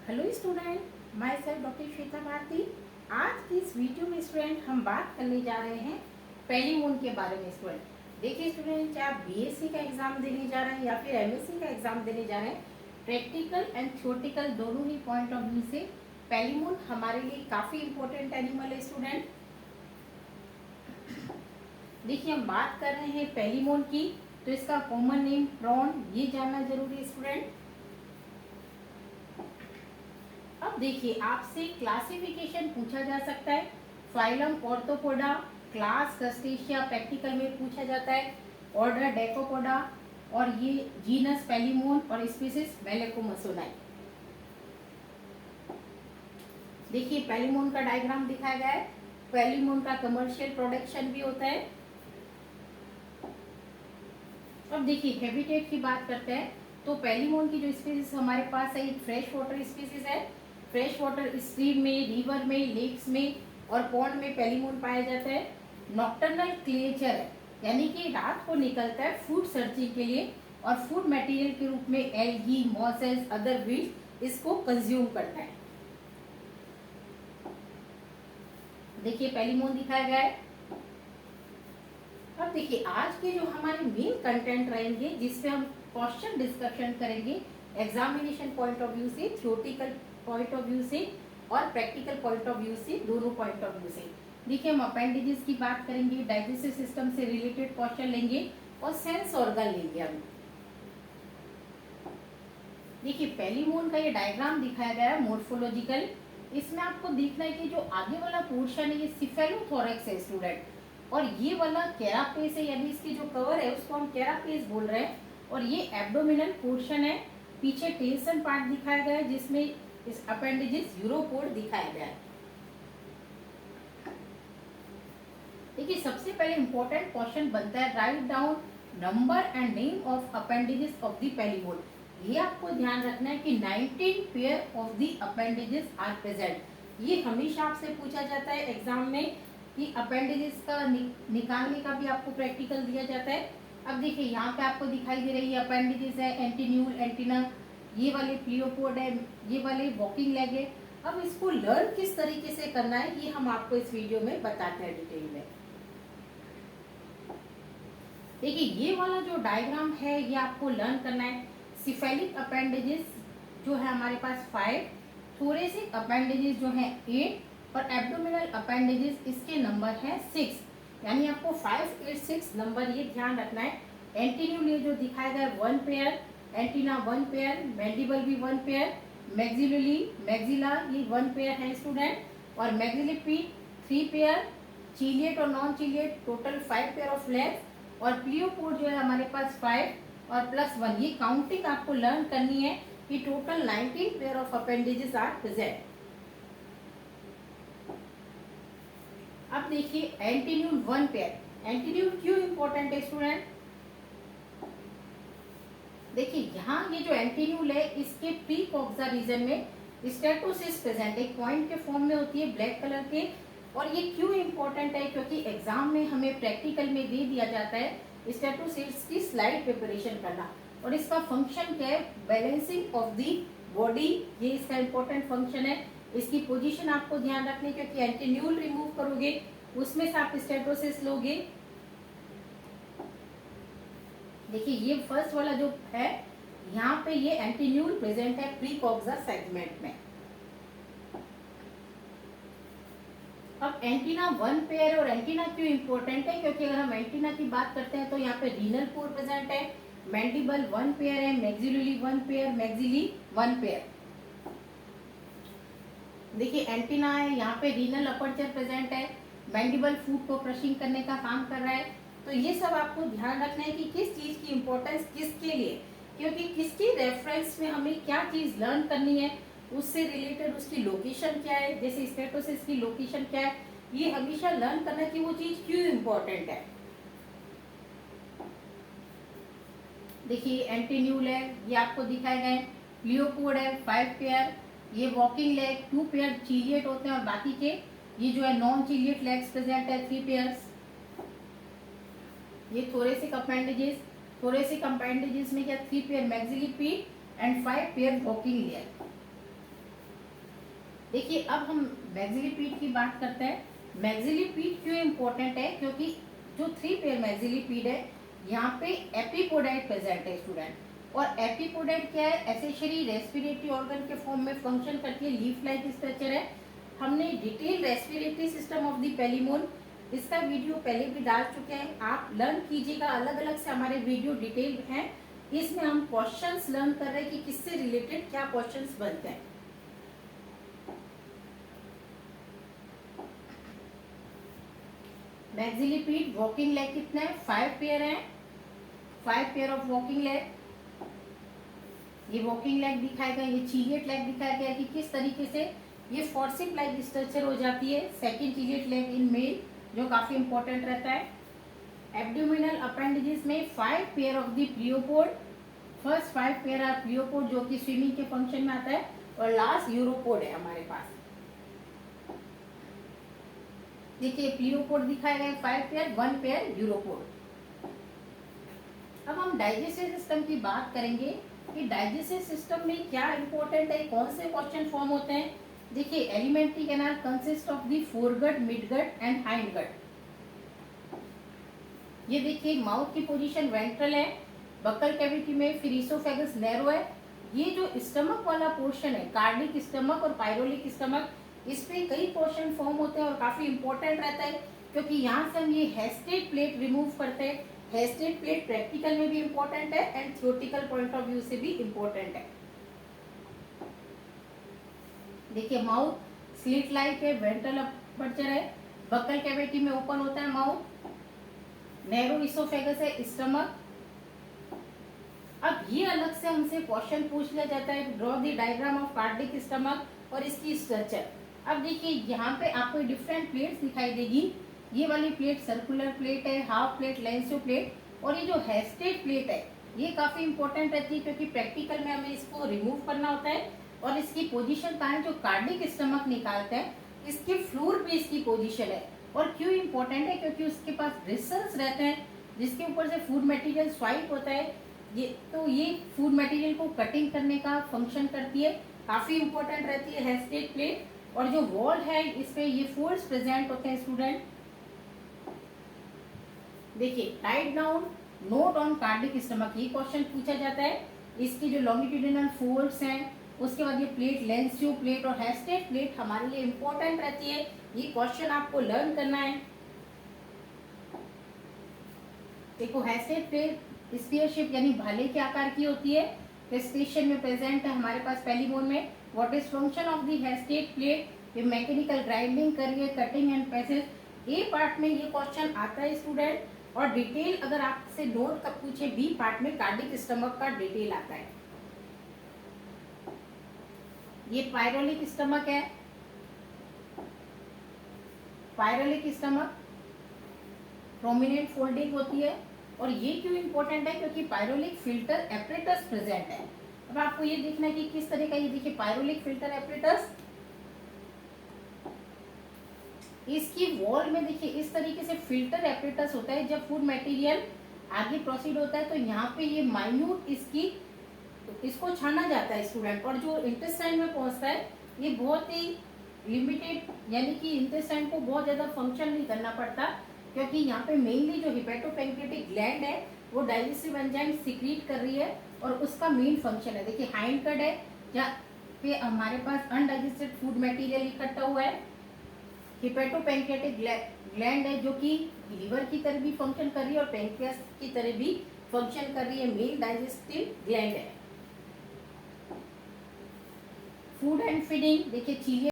Hello student, myself doctor Shweta Bharti. आज की इस वीडियो में स्टूडेंट हम बात करने जा रहे हैं पेलीमोन के बारे में। स्टूडेंट देखिए स्टूडेंट, चाहे आप बीएससी का एग्जाम देने जा रहे हैं या फिर एमएससी का एग्जाम देने जा रहे हैं, प्रैक्टिकल एंड थ्योरेटिकल दोनों ही पॉइंट ऑफ व्यू से पेलीमोन हमारे लिए काफ़ी इंपॉर्टेंट एनिमल है। स्टूडेंट देखिए, हम बात कर रहे हैं पेलीमोन की, तो इसका कॉमन नेम प्रॉन, ये जानना जरूरी है स्टूडेंट। अब देखिए, आपसे क्लासिफिकेशन पूछा जा सकता है, phylum arthropoda, class crustacea practical में पूछा जाता है, ऑर्डर डेकोपोडा, और ये जीनस पेलीमोन और स्पीसीज मेलेकोमसोनाई। देखिए पेलीमोन का डायग्राम दिखाया गया है। पेलीमोन का कमर्शियल प्रोडक्शन भी होता है। अब देखिए हैबिटेट की बात करते हैं, तो पेलीमोन की जो स्पीसीज हमारे पास है, ये फ्रेश वाटर स्पीसीज है। फ्रेश वाटर स्ट्रीम में, रिवर में, लेक्स में और पॉन्ड में पेलीमोन पाया जाता है। नॉक्टर्नल क्रिएचर है, यानी कि रात को निकलता है फूड सर्चिंग के लिए और फूड मटेरियल के रूप में एल्गी, मॉसेस, अदर वीड इसको कंज्यूम करता है। देखिए पेलीमोन दिखाया गया है। अब देखिए, आज के जो हमारे मेन कंटेंट रहेंगे, जिसपे हम क्वेश्चन डिस्कशन करेंगे एग्जामिनेशन पॉइंट ऑफ व्यू से, थ्योरेटिकल पॉइंट ऑफ व्यू से और प्रैक्टिकल पॉइंट ऑफ व्यू से, दोनों पॉइंट ऑफ व्यू से। देखिए, हम अपेंडिजेस की बात करेंगे, डाइजेस्टिव सिस्टम से रिलेटेड क्वेश्चन लेंगे और सेंस ऑर्गन लेंगे हम। देखिए पेलीमोन का ये डायग्राम दिखाया गया है मोर्फोलॉजिकल। इसमें आपको देखना है कि जो आगे वाला पोर्शन है ये सिफेलोथोरैक्स है स्टूडेंट, और ये वाला कैरापेस है, यानी इसकी जो कवर है उसको हम कैरापेस बोल रहे हैं, और ये एब्डोमिनल पोर्शन है। पीछे टेल्सन पार्ट दिखाया गया है, जिसमें इस अपेंडिजेस यूरोपोड दिखाया गया है। देखिए सबसे पहले इंपॉर्टेंट क्वेश्चन बनता है, write down number and name of appendages of the Palaemon. ये आपको ध्यान रखना है कि 19 pair of the appendages are present. ये हमेशा आपसे पूछा जाता है एग्जाम में कि अपेंडिजेस का निकालने का भी आपको प्रैक्टिकल दिया जाता है। अब देखिए यहाँ पे आपको दिखाई दे रही है अपेंडिजेस है, एंटीन्यूल, एंटीना, ये वाले प्लियोपोड है, ये वाले वॉकिंग लेग है। अब इसको लर्न किस तरीके से करना है, ये हम आपको इस वीडियो में बताते हैं डिटेल में। देखिए ये वाला जो डायग्राम है ये आपको लर्न करना है। सिफेलिक अपेंडेजेस जो है हमारे पास 5, थोरेसिक अपेंडेजेस जो है 8 और एब्डोमिनल अपेंडेजेस इसके नंबर है 6, यानी आपको 5, 8, 6 नंबर ये ध्यान रखना है। एंटीन्यूल ये जो दिखाया गया है 1 पेयर, एंटीना 1 पेयर, मैंडिबल भी 1 पेयर, मैक्सिलरी मैक्सिला ये 1 पेयर है स्टूडेंट, और मैक्सिलिपी 3 पेयर, चिलिएट और non chelate total 5 pair of legs, और प्लियोपोड जो है हमारे पास 5 और +1। ये काउंटिंग आपको लर्न करनी है कि total 19 pair of appendages are present. अब देखिए एंटीन्यूल 1 पेयर। एंटीन्यूल क्यों इंपॉर्टेंट है स्टूडेंट? देखिए यहाँ ये जो एंटीन्यूल है इसके प्री कॉक्सा रीजन में स्टेटोसिस प्रेजेंट, एक पॉइंट के फॉर्म में होती है ब्लैक कलर के। और ये क्यों इंपॉर्टेंट है? क्योंकि एग्जाम में हमें प्रैक्टिकल में दे दिया जाता है स्टेटोसिस की स्लाइड प्रिपरेशन करना, और इसका फंक्शन क्या है? बैलेंसिंग ऑफ द बॉडी, ये इसका इंपॉर्टेंट फंक्शन है। इसकी पोजीशन आपको ध्यान रखनी है, क्योंकि एंटीन्यूल रिमूव करोगे उसमें से आप स्टेटोसिस लोगे। देखिए ये फर्स्ट वाला जो है यहाँ पे ये एंटीन्यूल प्रेजेंट है प्री कॉक्सा सेगमेंट में। अब एंटीना 1 पेयर, और एंटीना क्यों इंपॉर्टेंट है? क्योंकि अगर हम एंटीना की बात करते हैं तो यहाँ पे रीनल पोर प्रेजेंट है, मैंडिबल 1 पेयर है, मैक्सिलरी 1 पेयर, मैक्सिली 1 पेयर। देखिए एंटीना है, यहाँ पे रीनल अपर्चर प्रेजेंट है, मैंडिबल फूड को क्रशिंग करने का काम कर रहा है। तो ये सब आपको ध्यान रखना है कि किस चीज की इंपॉर्टेंस किसके लिए, क्योंकि किसकी रेफरेंस में हमें क्या चीज लर्न करनी है, उससे रिलेटेड उसकी लोकेशन क्या है, जैसे स्टेटोसिस की लोकेशन क्या है, ये हमेशा लर्न करना कि वो चीज क्यों इंपॉर्टेंट है। देखिए एंटीन्यूल है, ये आपको दिखाए गए, प्लियोपोड है 5 पेयर, ये वॉकिंग लेग 2 पेयर चिलिएट होते हैं, और बाकी के ये जो है नॉन चिलिएट लेग्स प्रेजेंट है 3 पेयर्स। ये थोरेसिक अपेंडेजेस, थोरेसिक अपेंडेजेस में क्या 3 pair maxillipede and 5 pair walking leg. देखिए अब हम मैक्सिली पीड की बात करते हैं। मैक्सिली पीड क्यों इम्पोर्टेंट है, क्योंकि जो 3 पेयर मैक्सिली पीड है यहाँ पे एपिपोडाइट प्रेजेंट है स्टूडेंट। और एपिपोडाइट क्या है, एसेसरी रेस्पिरेटरी ऑर्गन के फॉर्म में फंक्शन करती है, लीफ लाइक स्ट्रक्चर है। हमने detail respiratory system of the palaemon इसका वीडियो पहले भी डाल चुके हैं, आप लर्न कीजिएगा। अलग अलग से हमारे वीडियो डिटेल हैं, इसमें हम क्वेश्चंस लर्न कर रहे हैं कि किससे रिलेटेड क्या क्वेश्चंस बनते हैं। मैक्सिली पीड वॉकिंग लेग कितने हैं, 5 पेयर हैं, 5 पेयर ऑफ वॉकिंग लेग। ये वॉकिंग लेग दिखाएगा, ये चीलिएट लेग दिखाया गया कि किस तरीके से ये फोर्सिप लाइक स्ट्रक्चर हो जाती है second chelate leg in male, जो काफी इंपॉर्टेंट रहता है। एब्डोमिनल अपेंडेजेस में 5 pair of the pleopod, first 5 pair are pleopod जो कि स्विमिंग के फंक्शन में आता है, और लास्ट यूरोपोड है हमारे पास। देखिए प्लियोपोड दिखाए गए 5 पेयर, 1 पेयर यूरोपोड। अब हम डाइजेस्टिव सिस्टम की बात करेंगे कि डाइजेस्टिव सिस्टम में क्या इंपॉर्टेंट है, कौन से क्वेश्चन फॉर्म होते हैं। देखिए alimentary canal consist of the foregut, midgut and hindgut. ये देखिए माउथ की पोजीशन वेंट्रल है, बक्कल कैविटी में, फिर इसोफेगस नैरो है। ये जो स्टमक वाला पोर्शन है, कार्डिक स्टमक और पायरोलिक स्टमक, इस पे कई क्वेश्चन फॉर्म होते हैं और काफी इंपॉर्टेंट रहता है, क्योंकि यहाँ से हम ये हेस्टेड प्लेट रिमूव करते हैं। हेस्टेड प्लेट प्रैक्टिकल में भी इंपॉर्टेंट है and theoretical point of view से भी इंपॉर्टेंट है। देखिए माउथ स्लिट लाइक है, वेंट्रल अपर्चर है, बक्कल कैविटी में ओपन होता है माउथ, नैरो इसोफेगस है स्टमक। अब ये अलग से हमसे क्वेश्चन पूछ लिया जाता है, draw the diagram of cardiac stomach और इसकी स्ट्रक्चर। अब देखिए यहाँ पे आपको डिफरेंट प्लेट्स दिखाई देगी। ये वाली प्लेट सर्कुलर प्लेट है, हाफ प्लेट, लेंसो प्लेट, और ये जो हेस्टेड प्लेट है ये काफी इंपॉर्टेंट रहती है, क्योंकि प्रैक्टिकल में हमें इसको रिमूव करना होता है। और इसकी पोजीशन कहाँ है, जो कार्डिक स्टमक निकालते हैं इसके फ्लोर पे इसकी पोजीशन है। और क्यों इंपॉर्टेंट है, क्योंकि उसके पास ब्रिसल्स रहते हैं जिसके ऊपर से फूड मटेरियल स्वाइप होता है, ये फूड मटेरियल को कटिंग करने का फंक्शन करती है, काफी इंपॉर्टेंट रहती है हेस्टेड प्लेट। और जो वॉल है इस पे ये फोल्ड्स प्रेजेंट होते हैं स्टूडेंट। देखिए write down note on cardiac stomach, ये क्वेश्चन पूछा जाता है। इसकी जो लॉन्गिट्यूडिनल फोल्ड्स हैं, उसके बाद ये प्लेट लेंस्यू प्लेट और हेस्टेड प्लेट हमारे लिए इंपॉर्टेंट रहती है, ये क्वेश्चन आपको लर्न करना है। देखो हेस्टेड प्लेट स्फीयर शेप यानी भाले के आकार की होती है, टेस्टेशन में प्रेजेंट है हमारे पास पेलिमोन में। What is function of the hastate plate, ये मैकेनिकल ग्राइंडिंग कर रही है, cutting and passage. A part में ये क्वेश्चन आता है स्टूडेंट, और डिटेल अगर आपसे नोट कब पूछे बी पार्ट में कार्डिक स्टमक का डिटेल आता है। ये पायरोलिक स्टमक है, पायरोलिक स्टमक प्रोमिनेंट फोल्डिंग होती है। और ये क्यों इंपॉर्टेंट है, क्योंकि पायरोलिक फिल्टर एपरेटस प्रेजेंट है। अब आपको ये देखना है कि किस तरह का, ये देखिए पायरोलिक फिल्टर एपरेटस, इसकी वॉल में देखिए इस तरीके से फिल्टर एपरेटस होता है। जब फूड मटेरियल आगे प्रोसीड होता है तो यहाँ पे ये माइन्यूट इसको छाना जाता है स्टूडेंट, और जो इंटेस्टाइन में पहुंचता है ये बहुत ही लिमिटेड, यानी कि इंटेस्टाइन को बहुत ज्यादा फंक्शन नहीं करना पड़ता, क्योंकि यहाँ पे मेनली जो हिपेटोपैंक्रियाटिक ग्लैंड है वो डाइजेस्टिव एंजाइम सीक्रेट कर रही है, और उसका मेन फंक्शन है। देखिए हाइंडगट है जहाँ पे हमारे पास अनडाइजेस्टेड फूड मटेरियल इकट्ठा हुआ है, हिपेटोपैंक्रियाटिक ग्लैंड है जो कि लीवर की तरह भी फंक्शन कर रही है और पैंक्रियास की तरह भी फंक्शन कर रही है, मेन डाइजेस्टिव ग्लैंड है। फूड एंड फीडिंग, देखिए चीजें